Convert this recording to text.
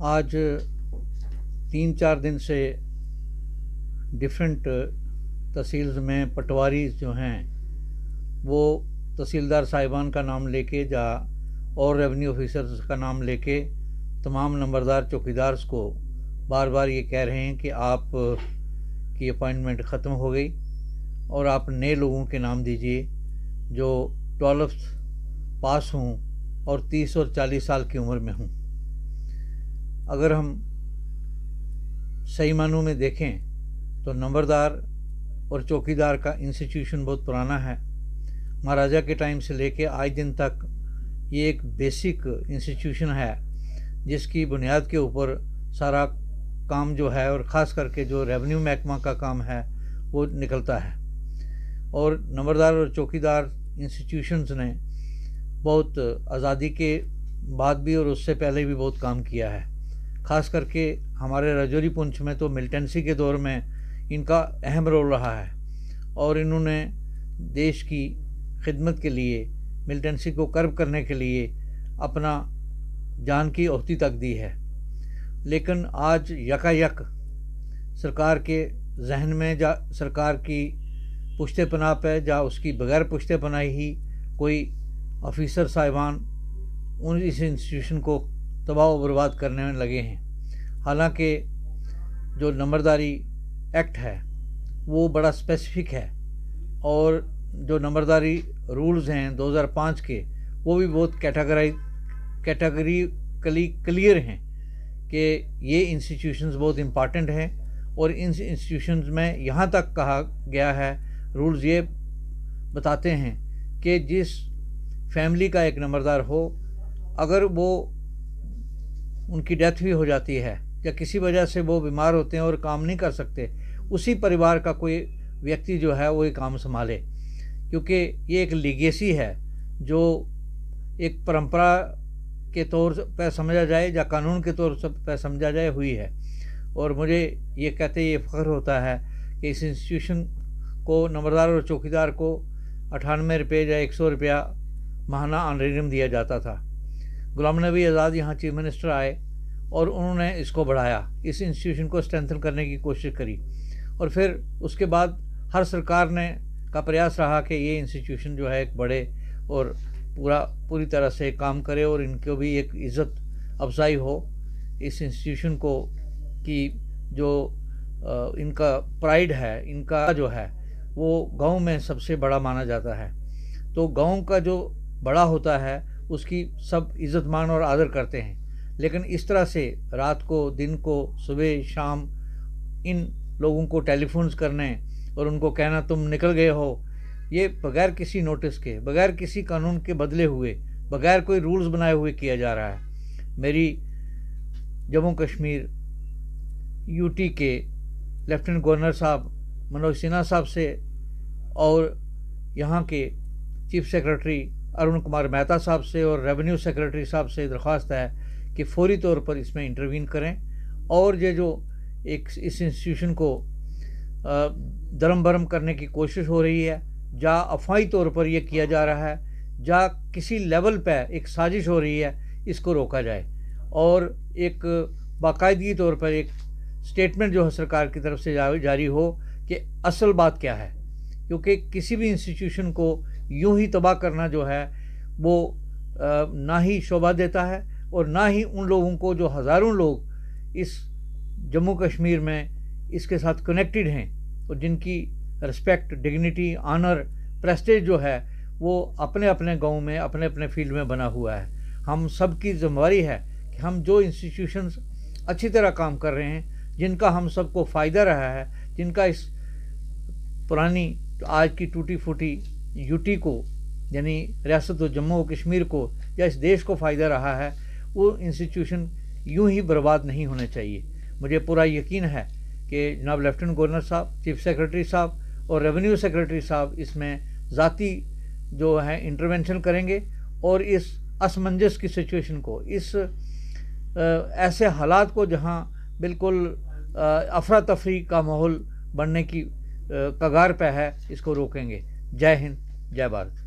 आज 3-4 दिन से डिफरेंट तहसील्स में पटवारी जो हैं वो तहसीलदार साहिबान का नाम लेके और रेवेन्यू ऑफिसर्स का नाम लेके तमाम नंबरदार चौकीदार्स को बार बार ये कह रहे हैं कि आप की अपॉइंटमेंट ख़त्म हो गई और आप नए लोगों के नाम दीजिए जो 12th पास हों और 30 और 40 साल की उम्र में हों। अगर हम सही मानों में देखें तो नंबरदार और चौकीदार का इंस्टीट्यूशन बहुत पुराना है। महाराजा के टाइम से लेके आज दिन तक ये एक बेसिक इंस्टीट्यूशन है जिसकी बुनियाद के ऊपर सारा काम जो है और ख़ास करके जो रेवेन्यू महकमा का काम है वो निकलता है। और नंबरदार और चौकीदार इंस्टीट्यूशंस ने बहुत आज़ादी के बाद भी और उससे पहले भी बहुत काम किया है। ख़ास करके हमारे राजौरी पुंछ में तो मिलिटेंसी के दौर में इनका अहम रोल रहा है और इन्होंने देश की खिदमत के लिए मिलिटेंसी को कर्ब करने के लिए अपना जान की आहुति तक दी है। लेकिन आज यकायक सरकार के जहन में जा सरकार की पुश्ते पनाह पे जा उसकी बगैर पुश्ते पनाही ही कोई ऑफिसर साहिबान इस इंस्टीट्यूशन को तबाह व बर्बाद करने में लगे हैं। हालांकि जो नंबरदारी एक्ट है वो बड़ा स्पेसिफिक है और जो नंबरदारी रूल्स हैं 2005 के वो भी बहुत कैटेगरिकली क्लियर हैं कि ये इंस्टीट्यूशंस बहुत इम्पॉर्टेंट हैं और इन इंस्टीट्यूशंस में यहाँ तक कहा गया है, रूल्स ये बताते हैं कि जिस फैमिली का एक नंबरदार हो, अगर वो उनकी डेथ भी हो जाती है या किसी वजह से वो बीमार होते हैं और काम नहीं कर सकते, उसी परिवार का कोई व्यक्ति जो है वो ये काम संभाले, क्योंकि ये एक लीगेसी है जो एक परंपरा के तौर पर समझा जाए या कानून के तौर पर समझा जाए हुई है। और मुझे ये कहते ये फ़ख्र होता है कि इस इंस्टीट्यूशन को नंबरदार और चौकीदार को 98 रुपये या 100 रुपया माहाना ऑनरेरियम दिया जाता था। गुलाम नबी आज़ाद यहाँ चीफ मिनिस्टर आए और उन्होंने इसको बढ़ाया, इस इंस्टीट्यूशन को स्ट्रेंथन करने की कोशिश करी और फिर उसके बाद हर सरकार ने का प्रयास रहा कि ये इंस्टीट्यूशन जो है एक बड़े और पूरी तरह से काम करे और इनको भी एक इज़्ज़त अफजाई हो। इस इंस्टीट्यूशन को कि जो इनका प्राइड है, इनका जो है वो गांव में सबसे बड़ा माना जाता है। तो गांव का जो बड़ा होता है उसकी सब इज़्ज़त मान और आदर करते हैं। लेकिन इस तरह से रात को, दिन को, सुबह शाम इन लोगों को टेलीफोन्स करने और उनको कहना तुम निकल गए हो, ये बगैर किसी नोटिस के, बगैर किसी कानून के बदले हुए, बगैर कोई रूल्स बनाए हुए किया जा रहा है। मेरी जम्मू कश्मीर यूटी के लेफ्टिनेंट गवर्नर साहब मनोज सिन्हा साहब से और यहाँ के चीफ सेक्रेटरी अरुण कुमार मेहता साहब से और रेवेन्यू सेक्रेटरी साहब से दरख्वास्त है कि फौरी तौर पर इसमें इंटरवीन करें और ये जो एक इस इंस्टीट्यूशन को दरम बरम करने की कोशिश हो रही है, जा अफवाही तौर पर यह किया जा रहा है, जा किसी लेवल पे एक साजिश हो रही है, इसको रोका जाए और एक बाकायदगी तौर पर एक स्टेटमेंट जो है सरकार की तरफ से जारी हो कि असल बात क्या है। क्योंकि किसी भी इंस्टीट्यूशन को यूं ही तबाह करना जो है वो ना ही शोभा देता है और ना ही उन लोगों को जो हज़ारों लोग इस जम्मू कश्मीर में इसके साथ कनेक्टेड हैं और जिनकी रिस्पेक्ट, डिग्निटी, ऑनर, प्रेस्टेज जो है वो अपने अपने गांव में, अपने अपने फील्ड में बना हुआ है। हम सब की जिम्मेदारी है कि हम जो इंस्टीट्यूशंस अच्छी तरह काम कर रहे हैं, जिनका हम सबको फ़ायदा रहा है, जिनका इस पुरानी आज की टूटी फूटी यूटी को यानी रियासत जम्मू और कश्मीर को या इस देश को फ़ायदा रहा है, वो इंस्टीट्यूशन यूं ही बर्बाद नहीं होने चाहिए। मुझे पूरा यकीन है कि जनाब लेफ्टिनेंट गवर्नर साहब, चीफ सेक्रेटरी साहब और रेवेन्यू सेक्रेटरी साहब इसमें ज़ाती जो है इंटरवेंशन करेंगे और इस असमंजस की सिचुएशन को, इस ऐसे हालात को जहां बिल्कुल अफरा तफरी का माहौल बनने की कगार पे है, इसको रोकेंगे। जय हिंद, जय भारत।